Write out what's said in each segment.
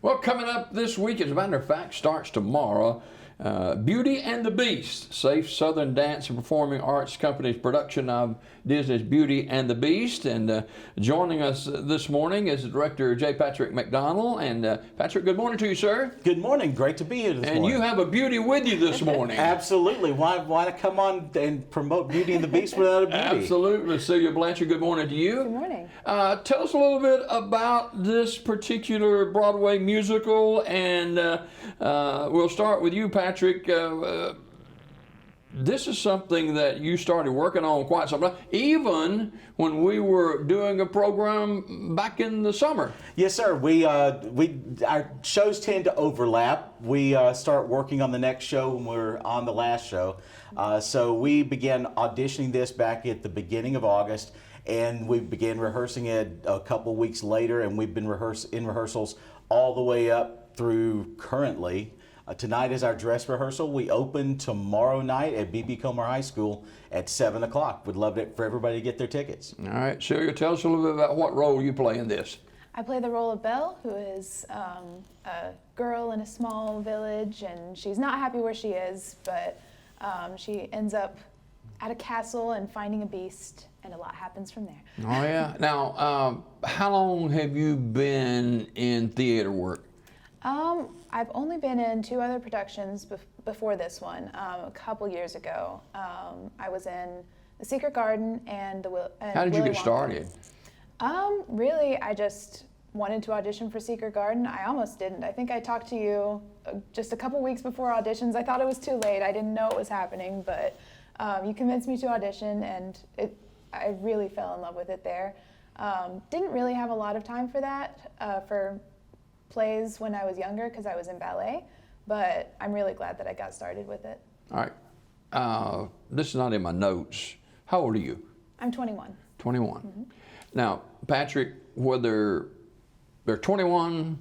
Well, coming up this week, as a matter of fact, starts tomorrow. Beauty and the Beast, Safe Southern Dance and Performing Arts Company's production of Disney's Beauty and the Beast. And joining us this morning is the director, J. Patrick Mcdonald. And Patrick, good morning to you, sir. Good morning. Great to be here this morning. And you have a beauty with you this morning. Absolutely. Why come on and promote Beauty and the Beast without a beauty? Absolutely. Celia Blanchard, good morning to you. Good morning. Tell us a little bit about this particular Broadway musical, and we'll start with you, Patrick. This is something that you started working on quite some time, even when we were doing a program back in the summer. Yes, sir. Our shows tend to overlap. We start working on the next show when we're on the last show. So we began auditioning this back at the beginning of August, and we began rehearsing it a couple weeks later, and we've been in rehearsals all the way up through currently. Tonight is our dress rehearsal. We open tomorrow night at B.B. Comer High School at 7 o'clock. We'd love for everybody to get their tickets. All right, Celia, tell us a little bit about what role you play in this. I play the role of Belle, who is a girl in a small village, and she's not happy where she is, but she ends up at a castle and finding a beast, and a lot happens from there. Oh, yeah. Now, how long have you been in theater work? I've only been in two other productions before this one. A couple years ago, I was in The Secret Garden and How did you get started? Really, I just wanted to audition for Secret Garden. I almost didn't. I think I talked to you just a couple weeks before auditions. I thought it was too late. I didn't know it was happening, but you convinced me to audition, and I really fell in love with it there. Didn't really have a lot of time for that, for plays when I was younger because I was in ballet, but I'm really glad that I got started with it. All right. This is not in my notes. How old are you? I'm 21. 21. Mm-hmm. Now, Patrick, whether they're 21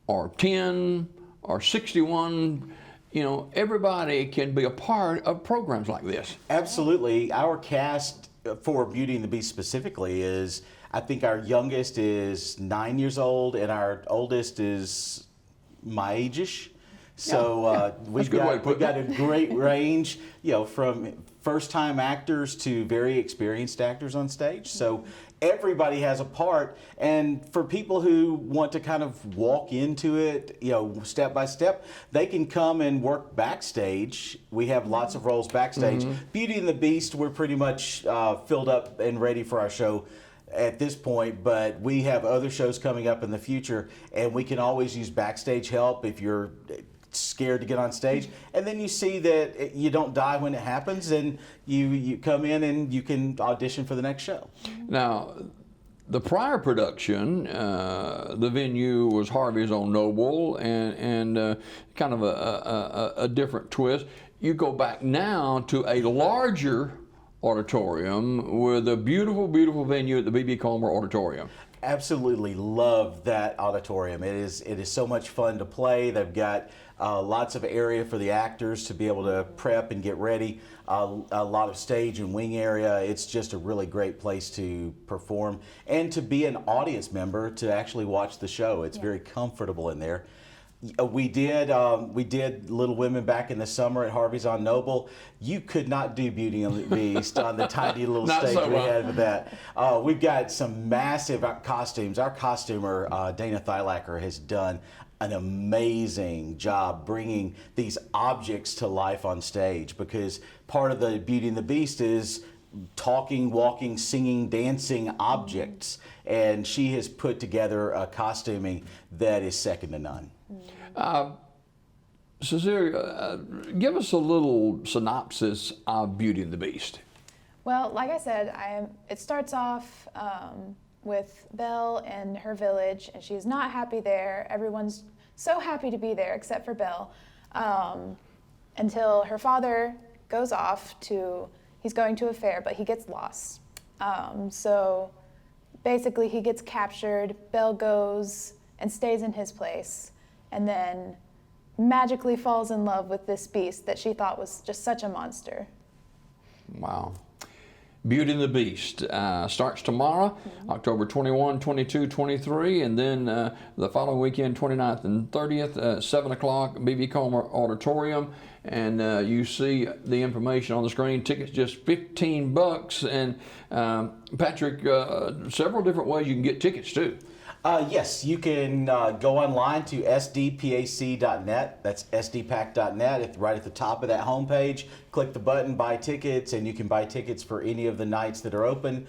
or 10 or 61, you know, everybody can be a part of programs like this. Absolutely. Our cast for Beauty and the Beast specifically is, I think our youngest is 9 years old, and our oldest is my age-ish. So we've got a great range, you know, from first-time actors to very experienced actors on stage. So everybody has a part, and for people who want to kind of walk into it, you know, step by step, they can come and work backstage. We have lots of roles backstage. Mm-hmm. Beauty and the Beast, we're pretty much filled up and ready for our show at this point, but we have other shows coming up in the future, and we can always use backstage help if you're scared to get on stage. And then you see that you don't die when it happens, and you come in and you can audition for the next show. Now, the prior production, the venue was Harvey's on Noble, and kind of a different twist. You go back now to a larger auditorium with a beautiful, beautiful venue at the B.B. Comer Auditorium. Absolutely love that auditorium. It is so much fun to play. They've got lots of area for the actors to be able to prep and get ready. A lot of stage and wing area. It's just a really great place to perform and to be an audience member to actually watch the show. It's very comfortable in there. We did Little Women back in the summer at Harvey's on Noble. You could not do Beauty and the Beast on the tiny little stage we had with that. We've got some massive costumes. Our costumer, Dana Thylacker, has done an amazing job bringing these objects to life on stage, because part of the Beauty and the Beast is talking, walking, singing, dancing objects, and she has put together a costuming that is second to none. Cecilia, give us a little synopsis of Beauty and the Beast. Well, like I said, it starts off with Belle and her village, and she's not happy there. Everyone's so happy to be there except for Belle, until her father goes off he's going to a fair, but he gets lost. So basically he gets captured. Belle goes and stays in his place, and then magically falls in love with this beast that she thought was just such a monster. Wow. Beauty and the Beast starts tomorrow, October 21, 22, 23, and then the following weekend, 29th and 30th, 7 o'clock, B.B. Comer Auditorium. And you see the information on the screen. Tickets just $15. And Patrick, several different ways you can get tickets too. Yes, you can go online to sdpac.net. That's sdpac.net. It's right at the top of that homepage. Click the button, buy tickets, and you can buy tickets for any of the nights that are open.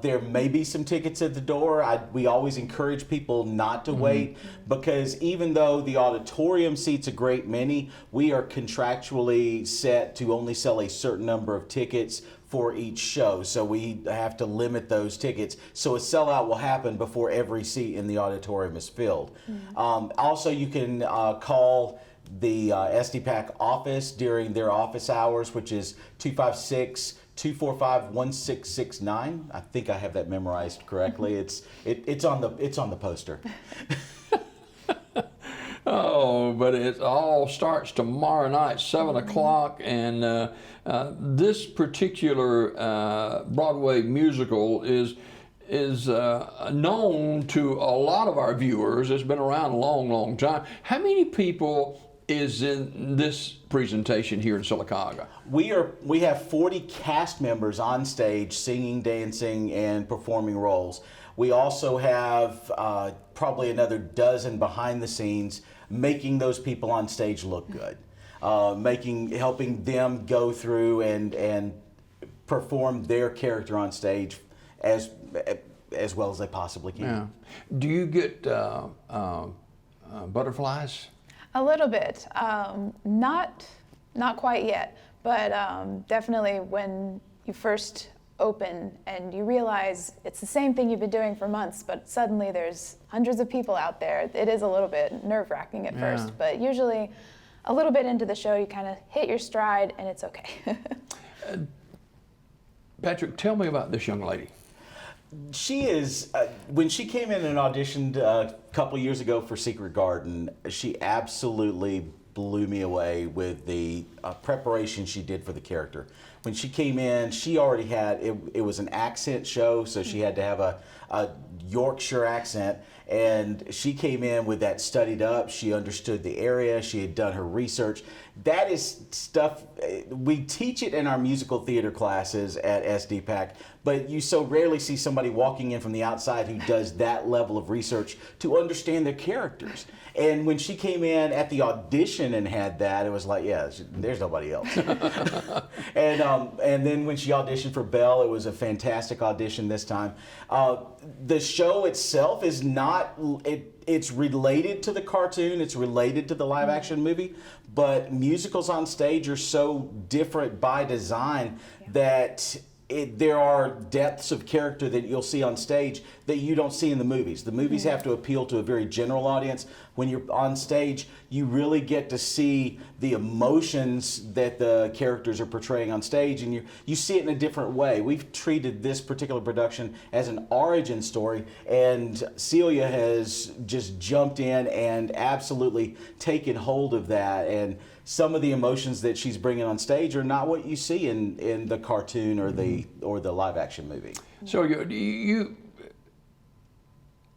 There may be some tickets at the door. We always encourage people not to wait, because even though the auditorium seats a great many, we are contractually set to only sell a certain number of tickets for each show, so we have to limit those tickets. So a sellout will happen before every seat in the auditorium is filled. Also, you can call the SDPAC office during their office hours, which is 256-245-1669. I think I have that memorized correctly. It's on the poster. Oh, but it all starts tomorrow night, 7 o'clock, and this particular Broadway musical is known to a lot of our viewers. It's been around a long, long time. How many people is in this presentation here in Sylacauga? We have 40 cast members on stage singing, dancing, and performing roles. We also have probably another dozen behind the scenes, making those people on stage look good, helping them go through and perform their character on stage as well as they possibly can. Yeah. Do you get butterflies? A little bit, not quite yet, but definitely when you first open and you realize it's the same thing you've been doing for months, but suddenly there's hundreds of people out there. It is a little bit nerve-wracking at first, but usually a little bit into the show you kind of hit your stride and it's okay. Patrick, tell me about this young lady. She is, when she came in and auditioned a couple years ago for Secret Garden, she absolutely blew me away with the preparation she did for the character. When she came in, she already had, it was an accent show, so she had to have a Yorkshire accent, and she came in with that studied up. She understood the area, she had done her research. That is stuff, we teach it in our musical theater classes at SDPAC, but you so rarely see somebody walking in from the outside who does that level of research to understand their characters. And when she came in at the audition and had that, it was like, yeah, there's nobody else. And then when she auditioned for Belle, it was a fantastic audition this time. The show itself is not, it's related to the cartoon, it's related to the live action movie, but musicals on stage are so different by design that there are depths of character that you'll see on stage that you don't see in the movies. The movies have to appeal to a very general audience. When you're on stage, you really get to see the emotions that the characters are portraying on stage, and you see it in a different way. We've treated this particular production as an origin story, and Celia has just jumped in and absolutely taken hold of that. And some of the emotions that she's bringing on stage are not what you see in the cartoon or the live action movie. So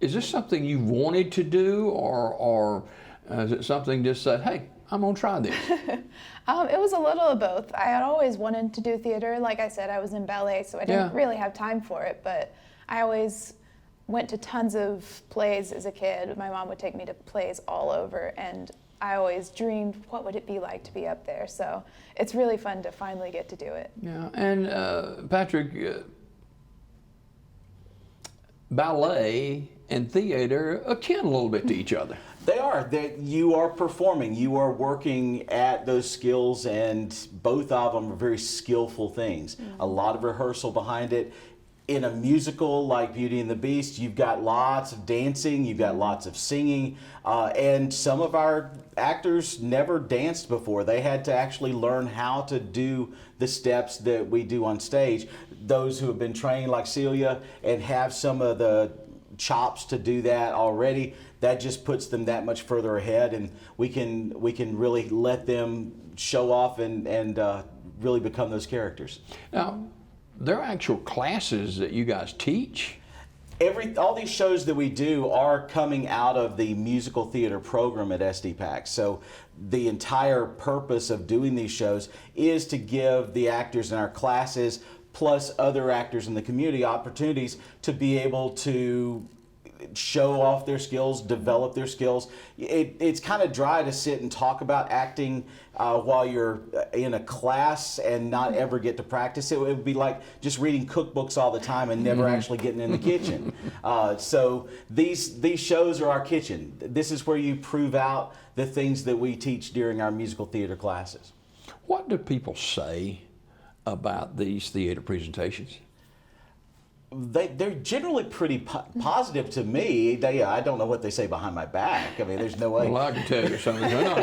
is this something you wanted to do, or is it something just said, hey, I'm gonna try this? It was a little of both. I had always wanted to do theater. Like I said, I was in ballet, so I didn't really have time for it, but I always went to tons of plays as a kid. My mom would take me to plays all over, and I always dreamed, what would it be like to be up there? So it's really fun to finally get to do it. Yeah, and Patrick, ballet and theater akin a little bit to each other. They are. You are performing. You are working at those skills, and both of them are very skillful things. A lot of rehearsal behind it. In a musical like Beauty and the Beast, you've got lots of dancing, you've got lots of singing, and some of our actors never danced before. They had to actually learn how to do the steps that we do on stage. Those who have been trained like Celia and have some of the chops to do that already, that just puts them that much further ahead, and we can really let them show off and really become those characters. Now, there are actual classes that you guys teach? All these shows that we do are coming out of the musical theater program at SDPAC. So the entire purpose of doing these shows is to give the actors in our classes, plus other actors in the community, opportunities to be able to show off their skills, develop their skills. It's kind of dry to sit and talk about acting while you're in a class and not ever get to practice it. It would be like just reading cookbooks all the time and never actually getting in the kitchen. So these shows are our kitchen. This is where you prove out the things that we teach during our musical theater classes. What do people say about these theater presentations? They're generally pretty positive to me. I don't know what they say behind my back. I mean, there's no way. Well, I can tell you something. No.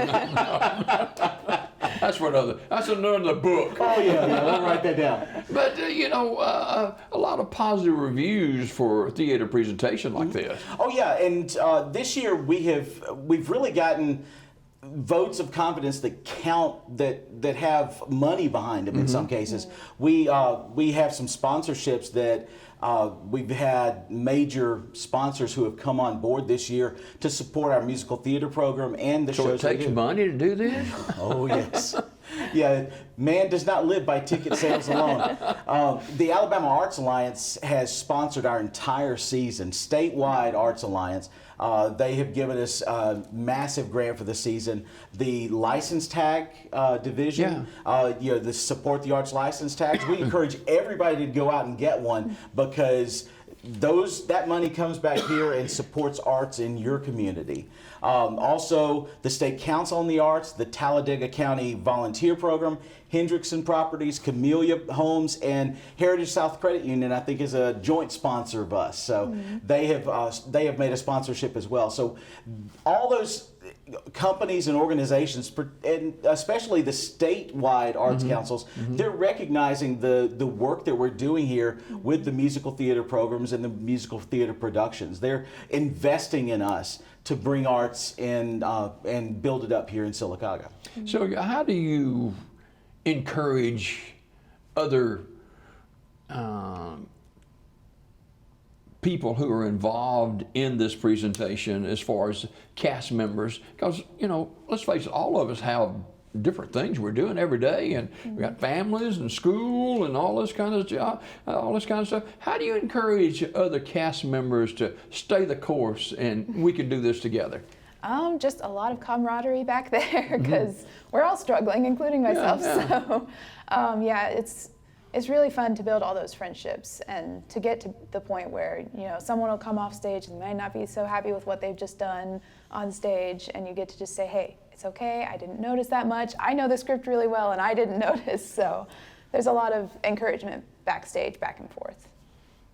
That's another book. Oh yeah, I'll write that down. But a lot of positive reviews for theater presentation like this. Oh yeah, and this year we've really gotten votes of confidence that count, that have money behind them in some cases. We have some sponsorships that we've had major sponsors who have come on board this year to support our musical theater program and the shows. So it takes money to do this? Oh yes. Yeah, man does not live by ticket sales alone. The Alabama Arts Alliance has sponsored our entire season, statewide Arts Alliance. They have given us a massive grant for the season. The license tag division, the Support the Arts license tags, we encourage everybody to go out and get one, because that money comes back here and supports arts in your community. Also, the State Council on the Arts, the Talladega County Volunteer Program, Hendrickson Properties, Camellia Homes, and Heritage South Credit Union, I think, is a joint sponsor of us. So they have made a sponsorship as well. So all those companies and organizations, and especially the statewide arts councils, they're recognizing the work that we're doing here with the musical theater programs and the musical theater productions. They're investing in us to bring arts in and build it up here in Sylacauga. So how do you encourage other people who are involved in this presentation as far as cast members? Because, let's face it, all of us have different things we're doing every day, and we got families and school and all this kind of stuff. How do you encourage other cast members to stay the course and we can do this together? Just a lot of camaraderie back there, because we're all struggling, including myself. So, it's really fun to build all those friendships and to get to the point where, someone will come off stage and may not be so happy with what they've just done on stage, and you get to just say, hey, it's okay, I didn't notice that much. I know the script really well and I didn't notice. So there's a lot of encouragement backstage, back and forth.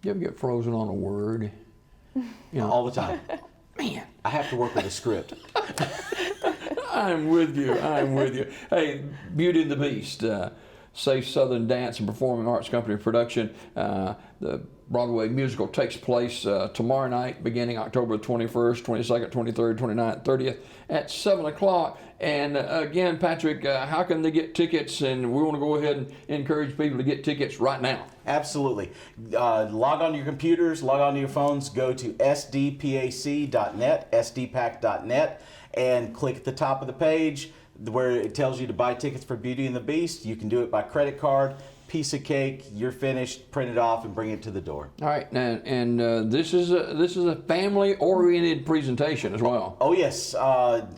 You ever get frozen on a word? All the time. Man, I have to work with a script. I'm with you. Hey, Beauty and the Beast, Safe Southern Dance and Performing Arts Company production. The Broadway Musical takes place tomorrow night, beginning October 21st, 22nd, 23rd, 29th, 30th at 7 o'clock. And again, Patrick, how can they get tickets? And we want to go ahead and encourage people to get tickets right now. Absolutely. Log on to your computers, log on to your phones, go to sdpac.net, sdpac.net, and click at the top of the page where it tells you to buy tickets for Beauty and the Beast. You can do it by credit card, piece of cake, you're finished, print it off and bring it to the door. All right, and this is a family-oriented presentation as well. Oh yes,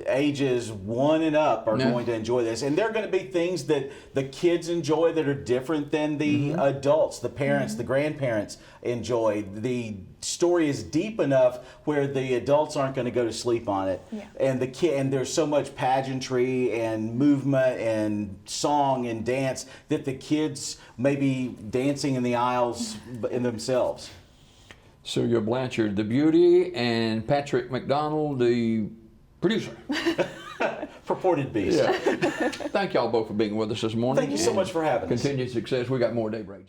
ages 1 and up are going to enjoy this, and there are going to be things that the kids enjoy that are different than the adults, the parents, the grandparents enjoy. The story is deep enough where the adults aren't going to go to sleep on it, and there's so much pageantry and movement and song and dance that the kids may be dancing in the aisles in themselves. Sylvia Blanchard, the beauty, and Patrick Mcdonald, the producer. Purported beast. Yeah. Thank y'all both for being with us this morning. Thank you so much for having us. Continued success. We got more Daybreak.